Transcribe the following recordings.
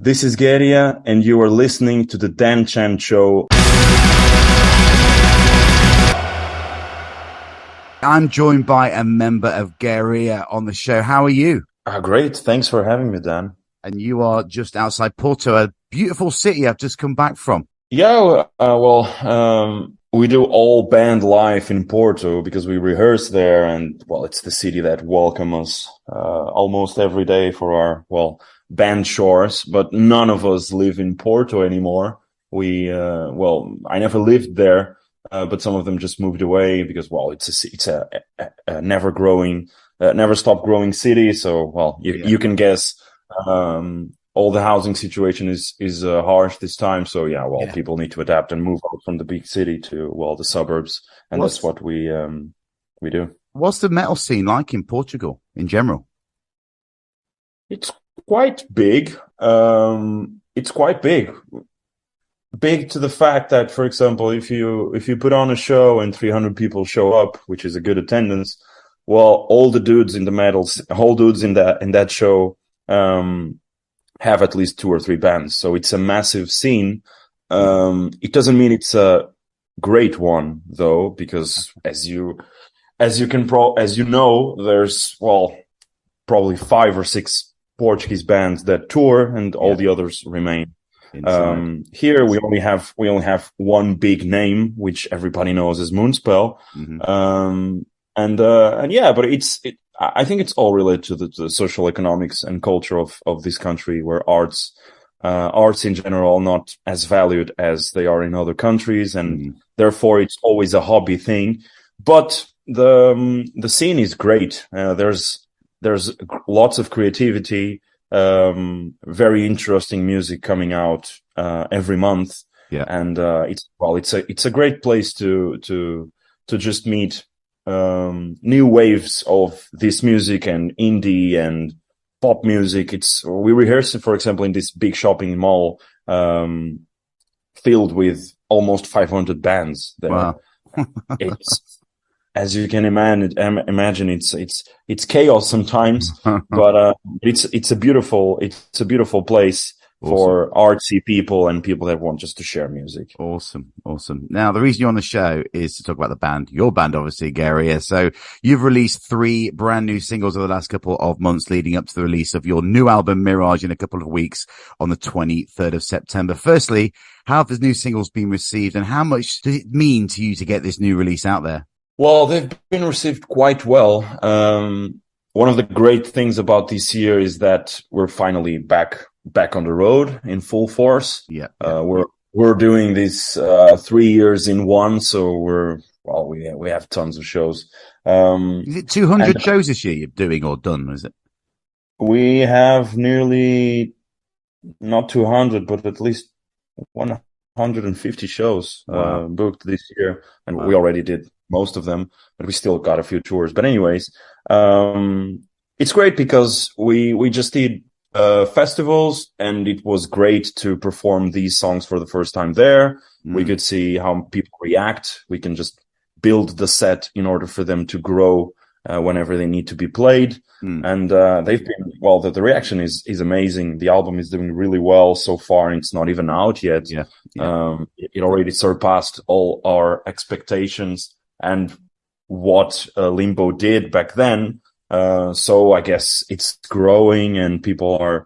This is Gaerea, and you are listening to the Dan Chan Show. I'm joined by a member of Gaerea on the show. How are you? Great. Thanks for having me, Dan. And you are just outside Porto, a beautiful city I've just come back from. Yeah, we do all band life in Porto because we rehearse there, and it's the city that welcomes us almost every day for our band chores. But none of us live in Porto anymore. I never lived there, but some of them just moved away because it's a never stop growing city. So you can guess. All the housing situation is harsh this time. So people need to adapt and move out from the big city to the suburbs, and that's what we do. What's the metal scene like in Portugal in general? It's quite big. It's quite big. Big to the fact that, for example, if you put on a show and 300 people show up, which is a good attendance, all the dudes in that show have at least 2 or 3 bands. So it's a massive scene. It doesn't mean it's a great one though, because as you know, there's probably 5 or 6 Portuguese bands that tour, and all the others remain. Here we only have one big name, which everybody knows as Moonspell. Mm-hmm. But I think it's all related to the social economics and culture of this country, where arts in general are not as valued as they are in other countries, and therefore it's always a hobby thing. But the scene is great. There's lots of creativity, very interesting music coming out every month. Yeah, and it's a great place to just meet new waves of this music and indie and pop music. We rehearsed, for example, in this big shopping mall filled with almost 500 bands there. Wow. It's, as you can imagine, it's chaos sometimes, but it's a beautiful place. Awesome. For artsy people and people that want just to share music. Awesome. Now, the reason you're on the show is to talk about the band, your band, obviously, Gaerea. So you've released 3 brand new singles over the last couple of months leading up to the release of your new album, Mirage, in a couple of weeks on the 23rd of September. Firstly, how have the new singles been received, and how much does it mean to you to get this new release out there? Well, they've been received quite well. One of the great things about this year is that we're finally back on the road in full force. Yeah. We're doing this 3 years in one, so we have tons of shows. Is it 200 shows this year you're doing or done? Is it? We have nearly not 200, but at least 150 shows booked this year, and we already did most of them, but we still got a few tours. But anyways, it's great because we just did festivals, and it was great to perform these songs for the first time there. We could see how people react. We can just build the set in order for them to grow whenever they need to be played. And they've been the reaction is amazing. The album is doing really well so far, and it's not even out yet. It already surpassed all our expectations and what Limbo did back then. So I guess it's growing, and a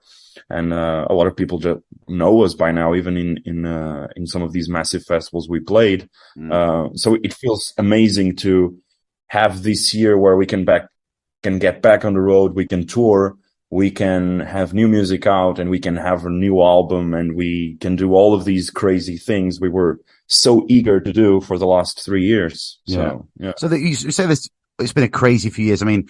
lot of people just know us by now, even in some of these massive festivals we played. So it feels amazing to have this year where we can get back on the road, we can tour, we can have new music out, and we can have a new album, and we can do all of these crazy things we were so eager to do for the last 3 years. So you say this, it's been a crazy few years. I mean,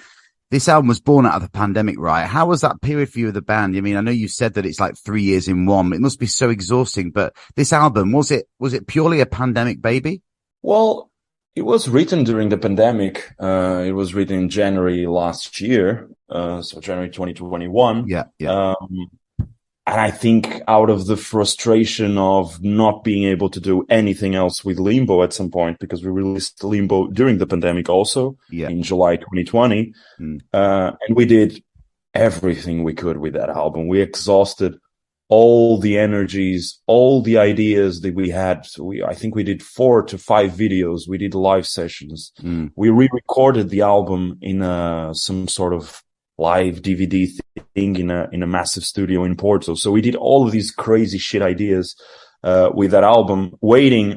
this album was born out of the pandemic, right? How was that period for you with the band? I mean, I know you said that it's like 3 years in one. It must be so exhausting, but this album, was it purely a pandemic baby? Well, it was written during the pandemic. It was written in January last year. So January 2021. Yeah. And I think out of the frustration of not being able to do anything else with Limbo at some point, because we released Limbo during the pandemic also in July 2020. And we did everything we could with that album. We exhausted all the energies, all the ideas that we had. So I think we did 4 to 5 videos. We did live sessions. We re-recorded the album in some sort of live DVD thing in a massive studio in Portugal. So we did all of these crazy shit ideas with that album, waiting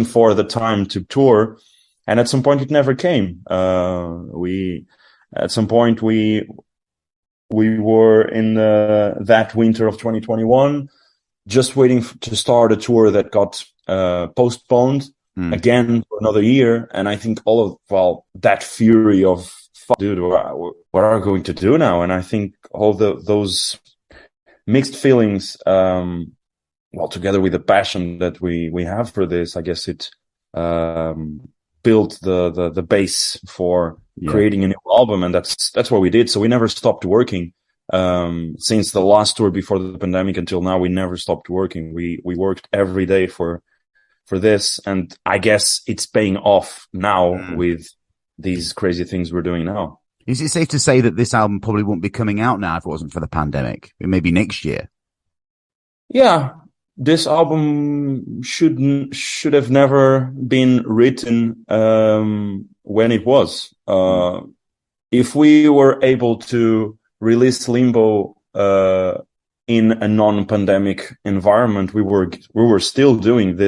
for the time to tour. And at some point it never came. At some point we were in that winter of 2021, just waiting to start a tour that got postponed again for another year. And I think that fury of, dude, what are we going to do now? And I think all those mixed feelings, together with the passion that we have for this, I guess it built the base for creating a new album, and that's what we did. So we never stopped working since the last tour before the pandemic until now. We never stopped working. We worked every day for this, and I guess it's paying off now with these crazy things we're doing now. Is it safe to say that this album probably wouldn't be coming out now if it wasn't for the pandemic? Maybe next year. Yeah. This album should have never been written when it was. If we were able to release Limbo in a non-pandemic environment, we were still doing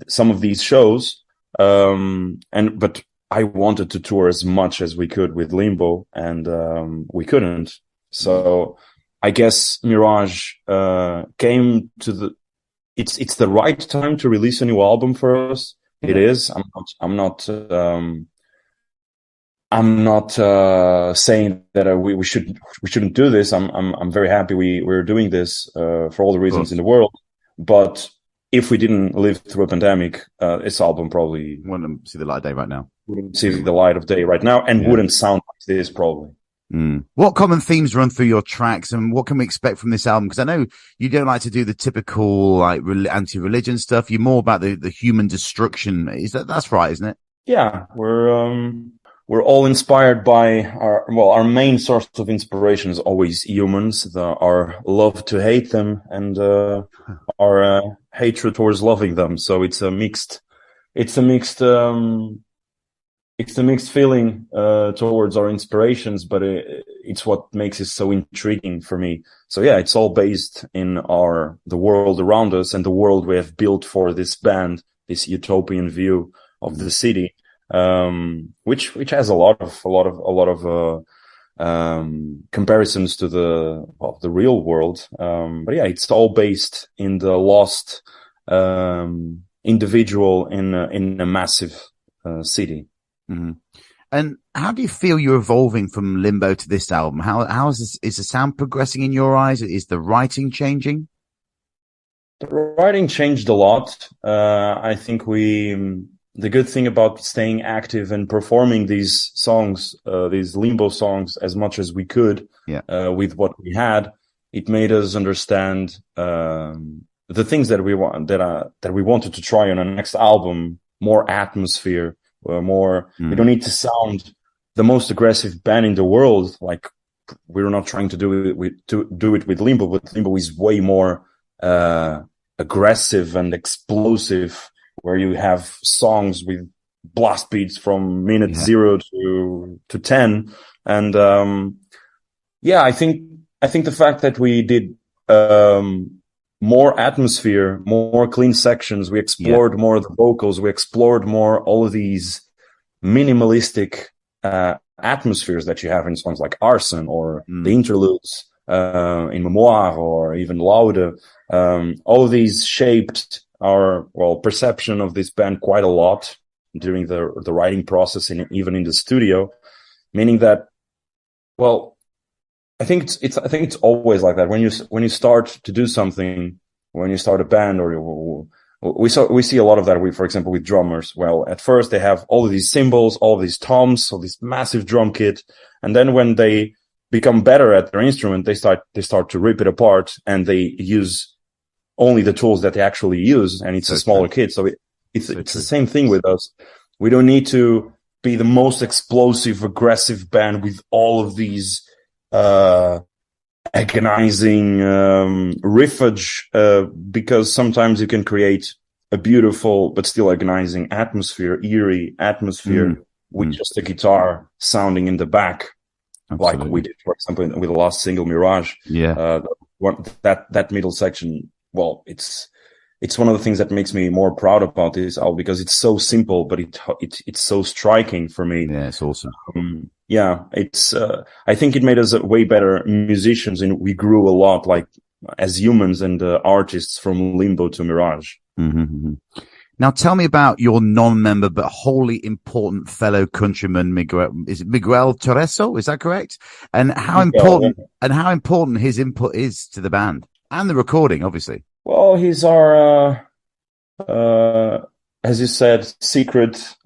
some of these shows. But I wanted to tour as much as we could with Limbo, and we couldn't. So I guess Mirage came to it's the right time to release a new album for us. Yeah. It is. I'm not saying that we shouldn't do this. I'm very happy we're doing this for all the reasons in the world. But if we didn't live through a pandemic, this album probably wouldn't see the light of day right now. Wouldn't see the light of day right now, and wouldn't sound like this probably. What common themes run through your tracks, and what can we expect from this album? Because I know you don't like to do the typical like anti-religion stuff. You're more about the human destruction. That's right, isn't it? Yeah, we're all inspired by our main source of inspiration is always humans, our love to hate them and our hatred towards loving them. So it's a mixed feeling towards our inspirations, but it's what makes it so intriguing for me. So yeah, it's all based in the world around us and the world we have built for this band, this utopian view of the city, which has a lot of comparisons to the real world. But yeah, it's all based in the lost individual in a massive city. Mm-hmm. And how do you feel you're evolving from Limbo to this album? How is the sound progressing in your eyes? Is the writing changing? The writing changed a lot. I think the good thing about staying active and performing these songs, these Limbo songs, as much as we could, with what we had, it made us understand the things that we wanted to try on our next album. More atmosphere. We don't need to sound the most aggressive band in the world. Like we're not trying to do it with Limbo, but Limbo is way more aggressive and explosive, where you have songs with blast beats from minute 0 to 10. And I think the fact that we did more atmosphere, more clean sections. We explored more of the vocals. We explored more all of these minimalistic atmospheres that you have in songs like Arson or the interludes in Memoir or even Laude. All of these shaped our perception of this band quite a lot during the writing process and even in the studio. Meaning that, I think it's always like that. When you start to do something, when you start a band, or we see a lot of that. For example, with drummers. Well, at first they have all of these cymbals, all of these toms, all this massive drum kit, and then when they become better at their instrument, they start to rip it apart, and they use only the tools that they actually use, and it's a smaller kit. So it's the same thing with us. We don't need to be the most explosive, aggressive band with all of these agonizing riffage, because sometimes you can create a beautiful but still agonizing atmosphere, eerie atmosphere, with just a guitar sounding in the back. Absolutely. Like we did, for example, with the last single, Mirage. Yeah. That middle section, well, it's one of the things that makes me more proud about this album, because it's so simple, but it's so striking for me. Yeah, it's awesome. Yeah, it's I think it made us way better musicians, and we grew a lot, like as humans and artists, from Limbo to Mirage. Mm-hmm. Now, tell me about your non-member but wholly important fellow countryman, Miguel. Is it Miguel Torres? Is that correct? And how important his input is to the band and the recording, obviously. Well, he's our, as you said, secret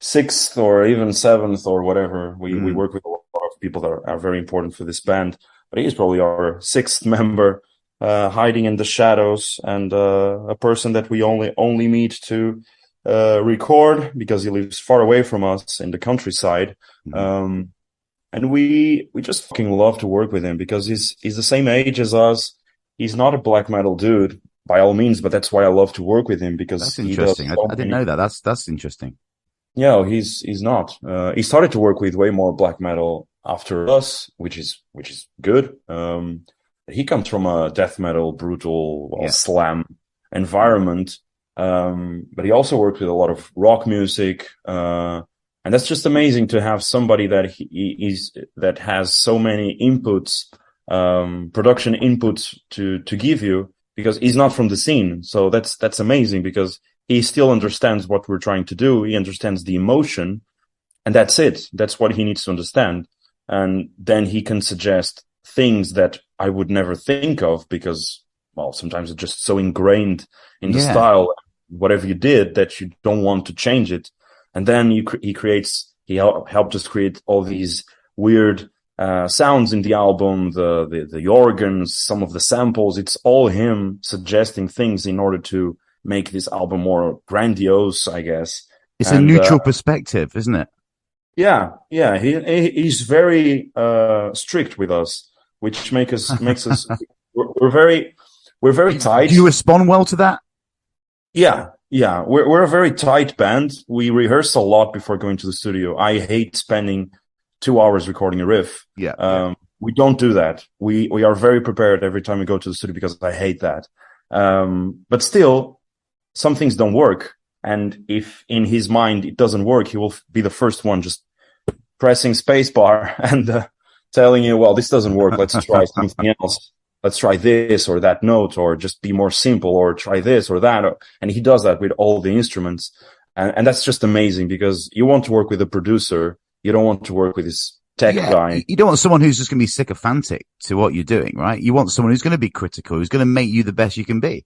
sixth or even seventh or whatever. We work with a lot of people that are very important for this band, but he's probably our sixth member. Hiding in the shadows, and a person that we only meet to record, because he lives far away from us in the countryside. And we just fucking love to work with him, because he's the same age as us. He's not a black metal dude by all means, but that's why I love to work with him, because that's interesting. I didn't know that. That's interesting. Yeah, he's not. He started to work with way more black metal after us, which is good. He comes from a death metal, brutal, slam environment. But he also worked with a lot of rock music. And that's just amazing to have somebody that has so many inputs, production inputs to give you, because he's not from the scene. So that's amazing, because he still understands what we're trying to do. He understands the emotion, and that's it. That's what he needs to understand. And then he can suggest things that I would never think of, because, well, sometimes it's just so ingrained in the style, whatever you did, that you don't want to change it. And then he helped us create all these weird sounds in the album, the organs, some of the samples. It's all him suggesting things in order to make this album more grandiose, I guess. It's a neutral perspective, isn't it? Yeah. He's very strict with us, which makes us we're very tight. Do you respond well to that? Yeah. We're a very tight band. We rehearse a lot before going to the studio. I hate spending 2 hours recording a riff. We don't do that. We are very prepared every time we go to the studio, because I hate that. But still, some things don't work. And if in his mind it doesn't work, he will be the first one just pressing spacebar and telling you, well, this doesn't work. Let's try something else. Let's try this or that note, or just be more simple, or try this or that. And he does that with all the instruments. And that's just amazing, because you want to work with a producer. You don't want to work with this tech guy. You don't want someone who's just going to be sycophantic to what you're doing, right? You want someone who's going to be critical, who's going to make you the best you can be.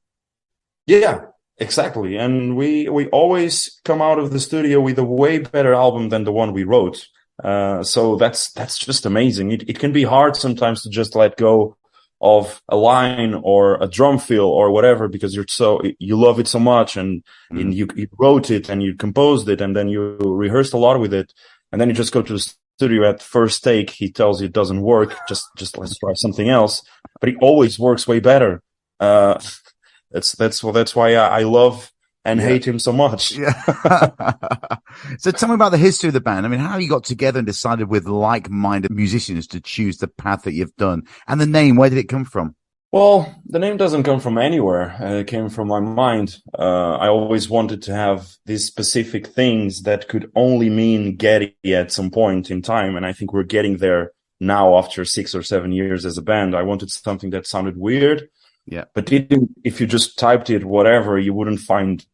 Yeah, exactly. And we always come out of the studio with a way better album than the one we wrote. So that's just amazing. It can be hard sometimes to just let go of a line or a drum fill or whatever, because you love it so much, and you wrote it and you composed it, and then you rehearsed a lot with it, and then you just go to the studio at first take. He tells you it doesn't work. Just let's try something else. But it always works way better. That's why I love and hate him so much. So tell me about the history of the band. I mean, how you got together and decided with like-minded musicians to choose the path that you've done, and the name, where did it come from? Well, the name doesn't come from anywhere. It came from my mind. I always wanted to have these specific things that could only mean Getty at some point in time. And I think we're getting there now after 6 or 7 years as a band. I wanted something that sounded weird. Yeah. But if you just typed it, whatever, you wouldn't find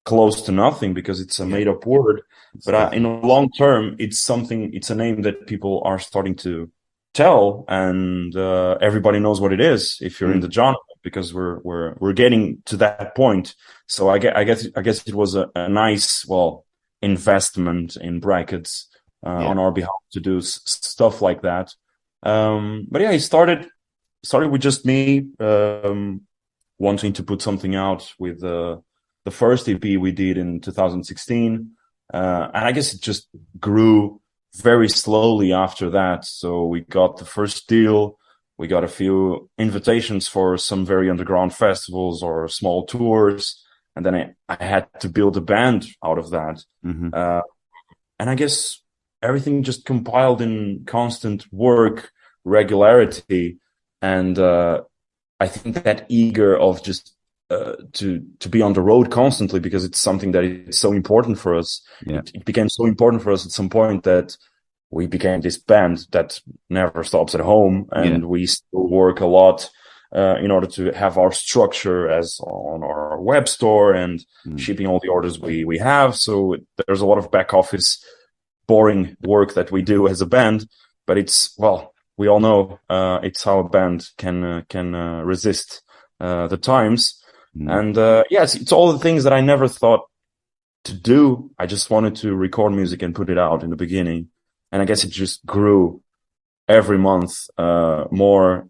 close to nothing, because it's a made up word. But in the long term, it's a name that people are starting to tell, and everybody knows what it is if you're in the genre, because we're getting to that point. So I guess it was a nice, investment in brackets on our behalf to do stuff like that. But yeah, it started with just me wanting to put something out with the first EP we did in 2016, and I guess it just grew very slowly after that. So we got the first deal. We got a few invitations for some very underground festivals or small tours. And then I had to build a band out of that. Mm-hmm. And I guess everything just compiled in constant work, regularity. And I think that eager of just to be on the road constantly, because it's something that is so important for us. Yeah. It became so important for us at some point that we became this band that never stops at home, and we still work a lot in order to have our structure as on our web store and shipping all the orders we have. So there's a lot of back office boring work that we do as a band, but it's, well, we all know it's how a band can resist the times. And yes, it's all the things that I never thought to do. I just wanted to record music and put it out in the beginning. And I guess it just grew every month more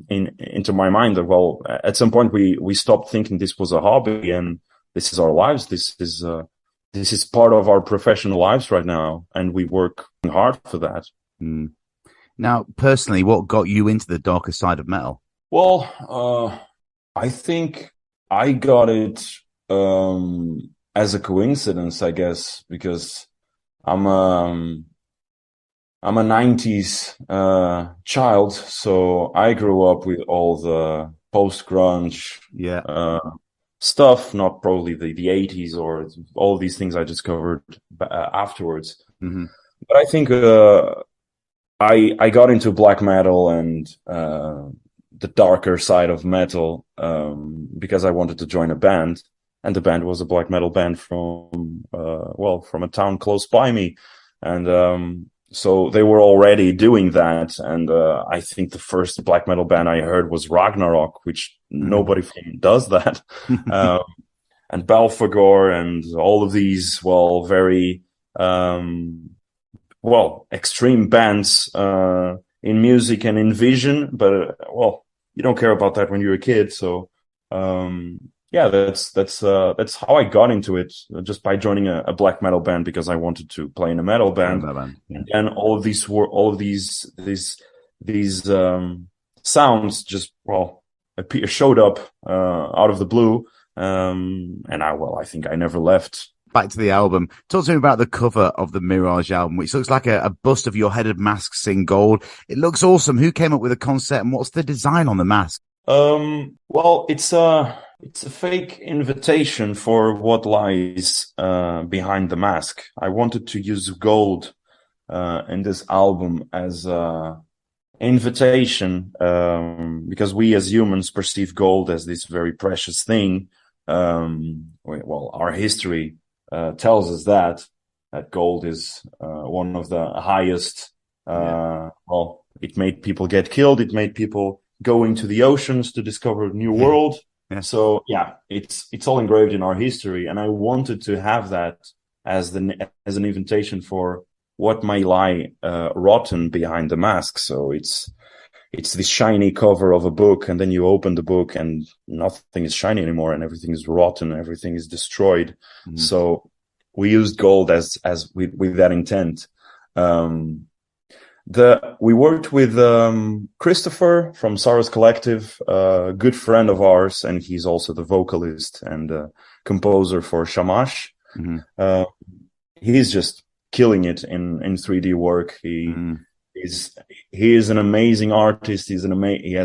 into my mind that, well, at some point we stopped thinking this was a hobby and this is our lives. This is part of our professional lives right now, and we work hard for that. Now, personally, what got you into the darker side of metal? Well, I think I got it as a coincidence, I guess, because I'm a 90s child, so I grew up with all the post-grunge stuff, not probably the 80s or all of these things I discovered afterwards. Mm-hmm. But I think I got into black metal and the darker side of metal because I wanted to join a band, and the band was a black metal band from a town close by me, and so they were already doing that. And I think the first black metal band I heard was Ragnarok, which nobody does that, and Belphegor and all of these very extreme bands in music and in vision, but you don't care about that when you're a kid. So that's how I got into it, just by joining a black metal band because I wanted to play in a metal band. And then all of these sounds just showed up out of the blue, and I think I never left. Back to the album. Talk to me about the cover of the Mirage album, which looks like a bust of your headed masks in gold. It looks awesome. Who came up with the concept, and what's the design on the mask? It's a fake invitation for what lies behind the mask. I wanted to use gold in this album as an invitation because we as humans perceive gold as this very precious thing. Our history tells us that gold is one of the highest. It made people get killed. It made people go into the oceans to discover a new world. Yeah. So it's all engraved in our history, and I wanted to have that as an invitation for what might lie rotten behind the mask. So it's this shiny cover of a book, and then you open the book and nothing is shiny anymore, and everything is rotten, everything is destroyed. So we used gold as with that intent. We worked with Christopher from Sarah's Collective, a good friend of ours, and he's also the vocalist and composer for Shamash. He's just killing it in 3D work. He is an amazing artist. He has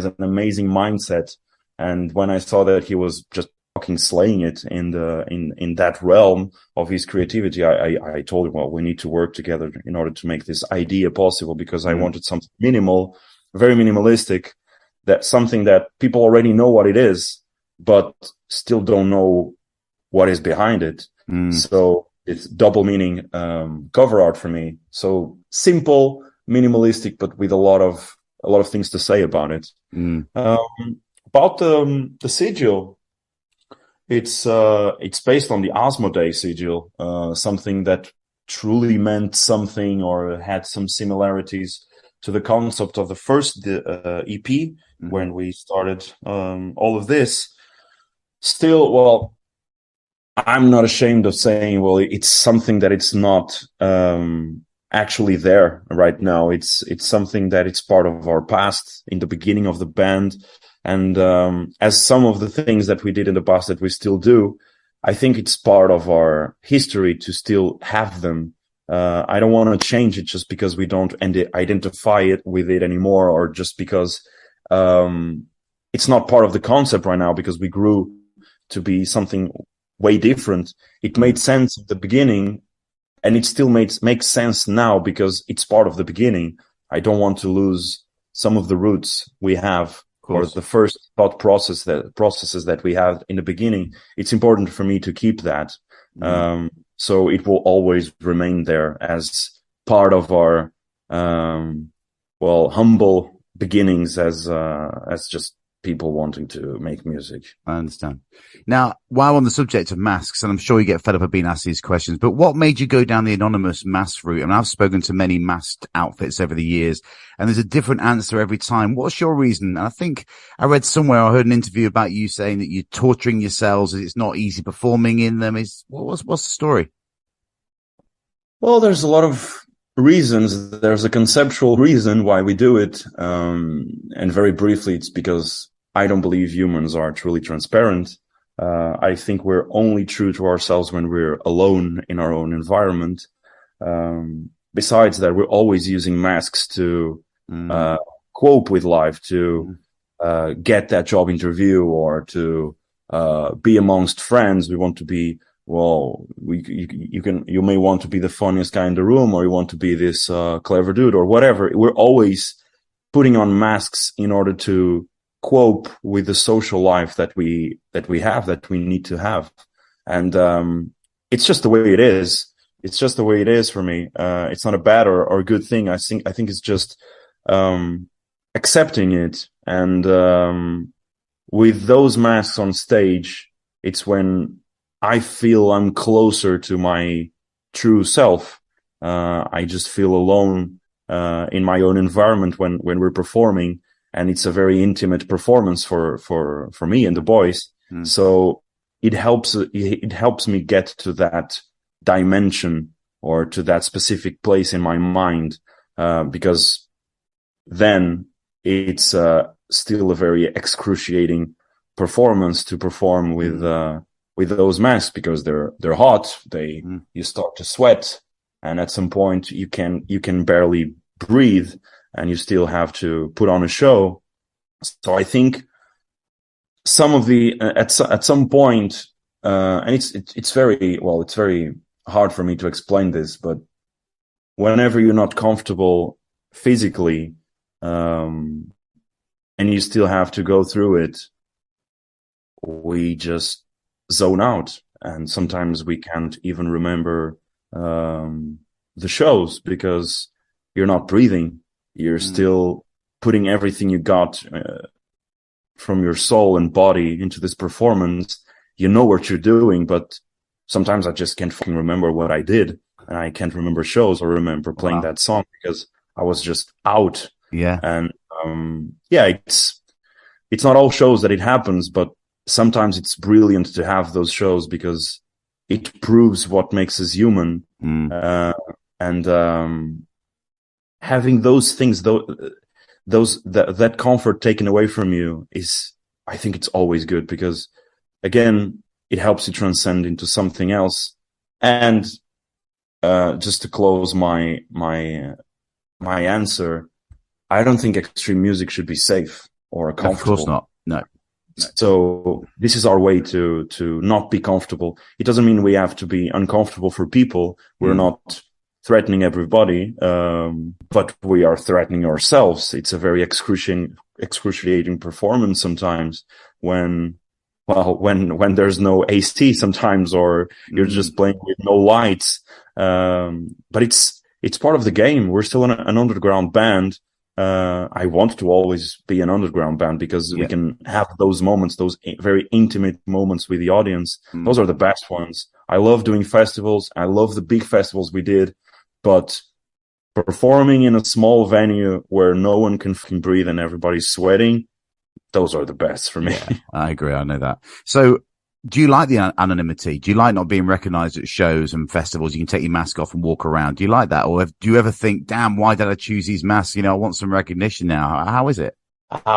an amazing mindset. And when I saw that he was just fucking slaying it in that realm of his creativity, I told him, well, we need to work together in order to make this idea possible, because I wanted something minimal, very minimalistic, that something that people already know what it is, but still don't know what is behind it. So it's double meaning cover art for me. So simple, minimalistic, but with a lot of things to say about it. About the sigil, it's based on the Asmodee sigil, something that truly meant something or had some similarities to the concept of the first EP when we started all of this. Still, I'm not ashamed of saying, it's something that it's not actually there right now. It's something that it's part of our past in the beginning of the band. And as some of the things that we did in the past that we still do, I think it's part of our history to still have them. I don't want to change it just because we don't identify it with it anymore, or just because it's not part of the concept right now because we grew to be something way different. It made sense at the beginning, and it still makes sense now because it's part of the beginning. I don't want to lose some of the roots we have, or the first thought processes that we had in the beginning. It's important for me to keep that. So it will always remain there as part of our, humble beginnings as just people wanting to make music. I understand. Now, while on the subject of masks, and I'm sure you get fed up of being asked these questions, but what made you go down the anonymous mask route? I mean, I've spoken to many masked outfits over the years, and there's a different answer every time. What's your reason? And I think I read somewhere, I heard an interview about you saying that you're torturing yourselves, as it's not easy performing in them. What's the story? Well, there's a lot of reasons. There's a conceptual reason why we do it. And very briefly, it's because I don't believe humans are truly transparent. I think we're only true to ourselves when we're alone in our own environment. Besides that, we're always using masks to cope with life, to get that job interview, or to be amongst friends. We want to be, you may want to be the funniest guy in the room, or you want to be this clever dude, or whatever. We're always putting on masks in order to cope with the social life that we have, that we need to have. And it's just the way it is. It's just the way it is for me. It's not a bad or good thing. I think it's just accepting it. And with those masks on stage, it's when I feel I'm closer to my true self. I just feel alone in my own environment when we're performing. And it's a very intimate performance for me and the boys. So it helps me get to that dimension, or to that specific place in my mind, because then it's still a very excruciating performance to perform with those masks, because they're hot. You start to sweat, and at some point you can barely breathe, and you still have to put on a show. So I think some of the at some point, and it's very hard for me to explain this, but whenever you're not comfortable physically, and you still have to go through it, we just zone out, and sometimes we can't even remember the shows because you're not breathing. You're still putting everything you got from your soul and body into this performance. You know what you're doing, but sometimes I just can't fucking remember what I did, and I can't remember shows or remember playing that song because I was just out. Yeah. And it's not all shows that it happens, but sometimes it's brilliant to have those shows because it proves what makes us human. Having those things, that comfort taken away from you I think it's always good, because again, it helps you transcend into something else. And just to close my answer, I don't think extreme music should be safe or comfortable. Of course not. No. So this is our way to not be comfortable. It doesn't mean we have to be uncomfortable for people. We're not threatening everybody, but we are threatening ourselves. It's a very excruciating performance sometimes when there's no AC sometimes, or you're just playing with no lights. But it's part of the game. We're still an underground band. I want to always be an underground band because we can have those moments, those very intimate moments with the audience. Those are the best ones. I love doing festivals. I love the big festivals we did, but performing in a small venue where no one can breathe and everybody's sweating, those are the best for me. Yeah, I agree. I know that. So Do you like the anonymity? Do you like not being recognized at shows and festivals? You can take your mask off and walk around. Do you like that? Or do you ever think, damn, why did I choose these masks? I want some recognition now. How is it?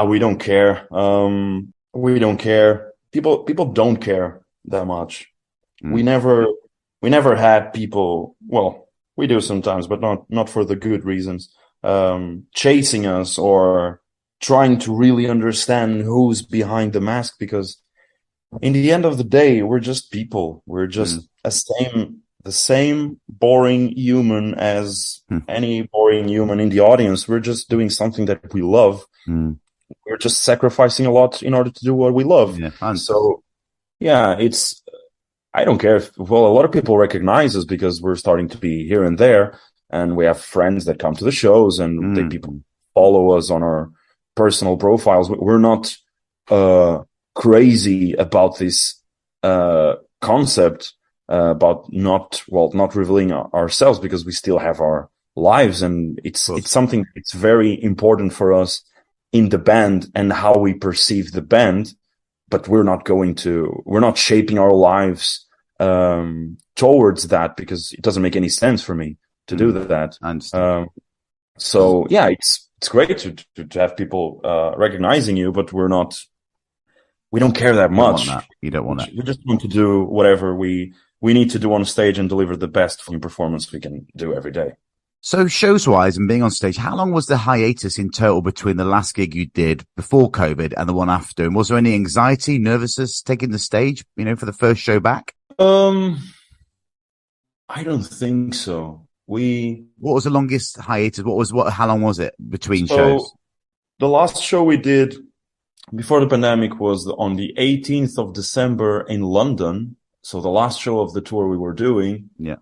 We don't care. We don't care. People don't care that much. Mm. We never had people. Well, we do sometimes, but not for the good reasons. Chasing us or trying to really understand who's behind the mask, because in the end of the day, we're just people. We're just the same boring human as any boring human in the audience. We're just doing something that we love. We're just sacrificing a lot in order to do what we love. Yeah, so, yeah, I don't care if, well, a lot of people recognize us because we're starting to be here and there, and we have friends that come to the shows, and people follow us on our personal profiles. We're not crazy about this concept about not revealing ourselves, because we still have our lives, and it's something that's very important for us in the band and how we perceive the band. But we're not shaping our lives towards that, because it doesn't make any sense for me to do that. I understand. So yeah, it's great to have people recognizing you, but we don't care that much. You don't want that. We just want to do whatever we need to do on stage and deliver the best performance we can do every day. So shows-wise and being on stage, how long was the hiatus in total between the last gig you did before COVID and the one after? And was there any anxiety, nervousness taking the stage, for the first show back? I don't think so. What was the longest hiatus? How long was it between shows? The last show we did before the pandemic was on the 18th of December in London. So the last show of the tour we were doing. Yeah.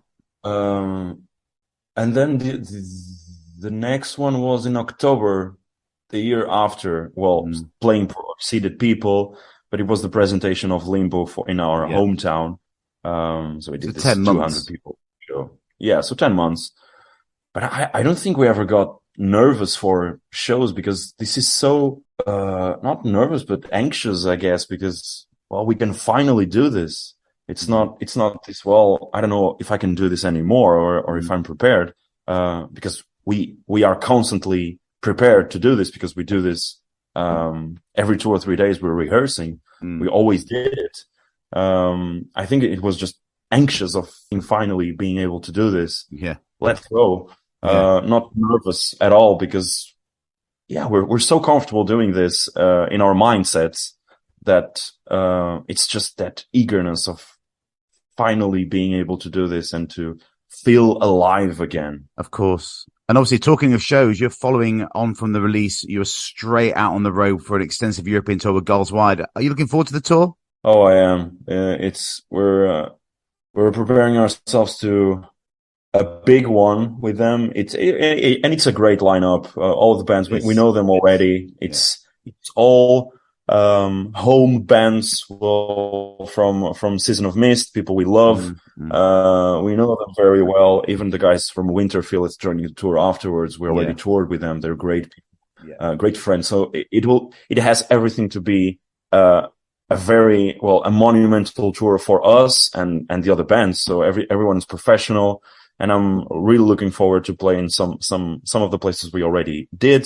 And then the next one was in October, the year after. Well, playing for seated people, but it was the presentation of Limbo in our hometown. So we did this 200 people show. Yeah, so 10 months. But I don't think we ever got nervous for shows, because this is so not nervous but anxious, I guess, because we can finally do this. It's not this, I don't know if I can do this anymore, or if I'm prepared, because we are constantly prepared to do this, because we do this every 2 or 3 days. We're rehearsing. We always did it. I think it was just anxious of finally being able to do this. Yeah. Let's go. Not nervous at all, because we're so comfortable doing this in our mindsets that it's just that eagerness of finally being able to do this and to feel alive again. Of course. And obviously, talking of shows, you're following on from the release. You're straight out on the road for an extensive European tour with Girls Wide. Are you looking forward to the tour? Oh, I am. We're preparing ourselves to a big one with them. It's a great lineup. All of the bands, we know them already. It's all home bands from Season of Mist, people we love. We know them very well. Even the guys from Winterfell is joining the tour afterwards. We already toured with them. They're great people, great friends. So it has everything to be a monumental tour for us and the other bands. So everyone's professional, and I'm really looking forward to playing some of the places we already did,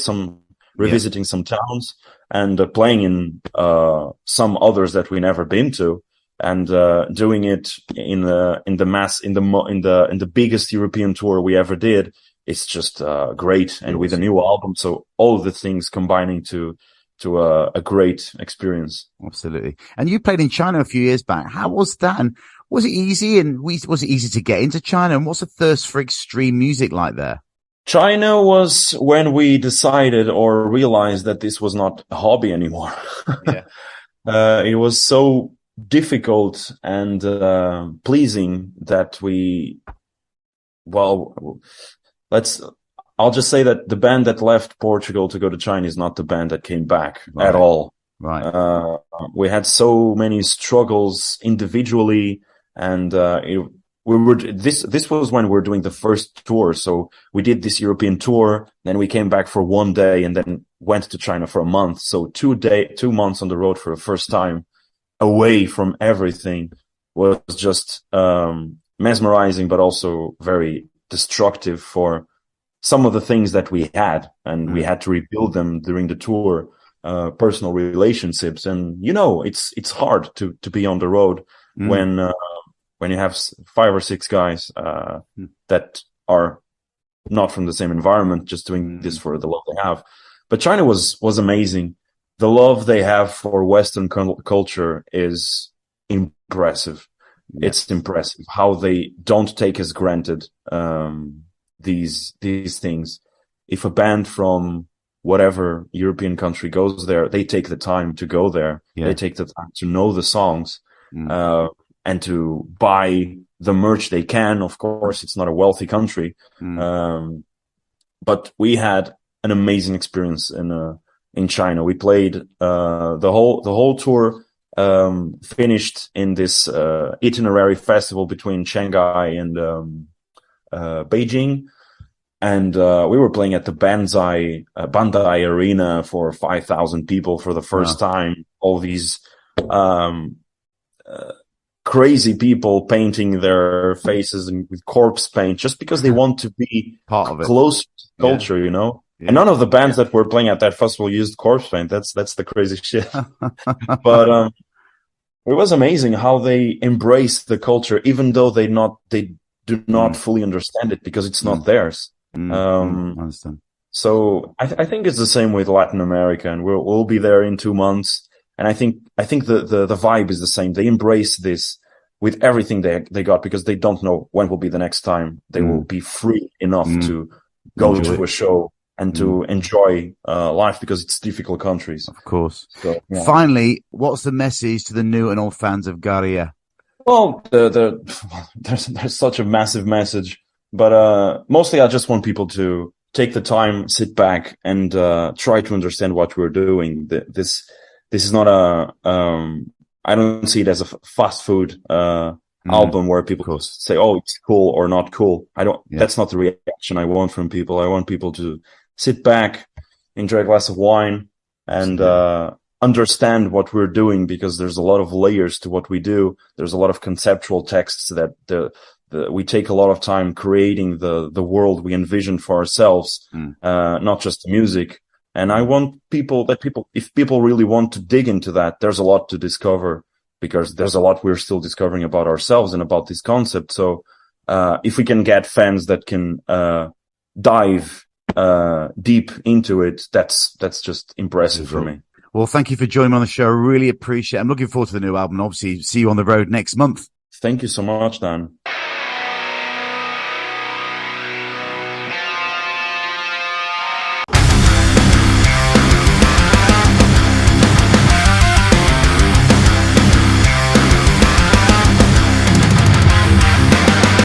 revisiting some towns, and playing in some others that we never been to, and doing it in the biggest European tour we ever did. It's just great, and with a new album, so all of the things combining to a great experience. Absolutely. And you played in China a few years back. How was that? And was it easy? And was it easy to get into China? And what's the thirst for extreme music like there? China was when we decided or realized that this was not a hobby anymore. It was so difficult and pleasing that I'll just say that the band that left Portugal to go to China is not the band that came back at all. Right. We had so many struggles individually, and this was when we were doing the first tour. So we did this European tour, then we came back for 1 day, and then went to China for a month. So 2 months on the road for the first time. away from everything was just mesmerizing, but also very destructive for some of the things that we had, and we had to rebuild them during the tour. Personal relationships, and it's hard to be on the road when you have 5 or 6 guys that are not from the same environment, just doing this for the love they have. But China was amazing. The love they have for Western culture is impressive. Yeah. It's impressive how they don't take as granted these things. If a band from whatever European country goes there, they take the time to go there. Yeah. They take the time to know the songs and to buy the merch they can. Of course, it's not a wealthy country, but we had an amazing experience in China. We played the whole tour. Finished in this itinerary festival between Shanghai and Beijing. And we were playing at the Bandai Arena for 5,000 people for the first time. All these crazy people painting their faces with corpse paint just because they want to be part of it, close to culture, Yeah. And none of the bands that were playing at that festival used corpse paint. That's the crazy shit. But it was amazing how they embrace the culture, even though they do not fully understand it because it's not theirs. I understand. So I think it's the same with Latin America, and we'll be there in 2 months. And I think the vibe is the same. They embrace this with everything they got because they don't know when will be the next time they will be free enough to go to a show and to enjoy life, because it's difficult countries. Of course. So, yeah. Finally, what's the message to the new and old fans of Gaerea? Well, there's such a massive message. But mostly I just want people to take the time, sit back, and try to understand what we're doing. This is not I don't see it as a fast food album where people say, oh, it's cool or not cool. That's not the reaction I want from people. I want people to sit back, enjoy a glass of wine, and understand what we're doing, because there's a lot of layers to what we do. There's a lot of conceptual texts that we take a lot of time creating the world we envision for ourselves, not just the music. And I want if people really want to dig into that, there's a lot to discover, because there's a lot we're still discovering about ourselves and about this concept. So, if we can get fans that can, dive, deep into it, that's just impressive for me. Well, thank you for joining me on the show. I really appreciate it. I'm looking forward to the new album, and obviously see you on the road next month. Thank you so much, Dan.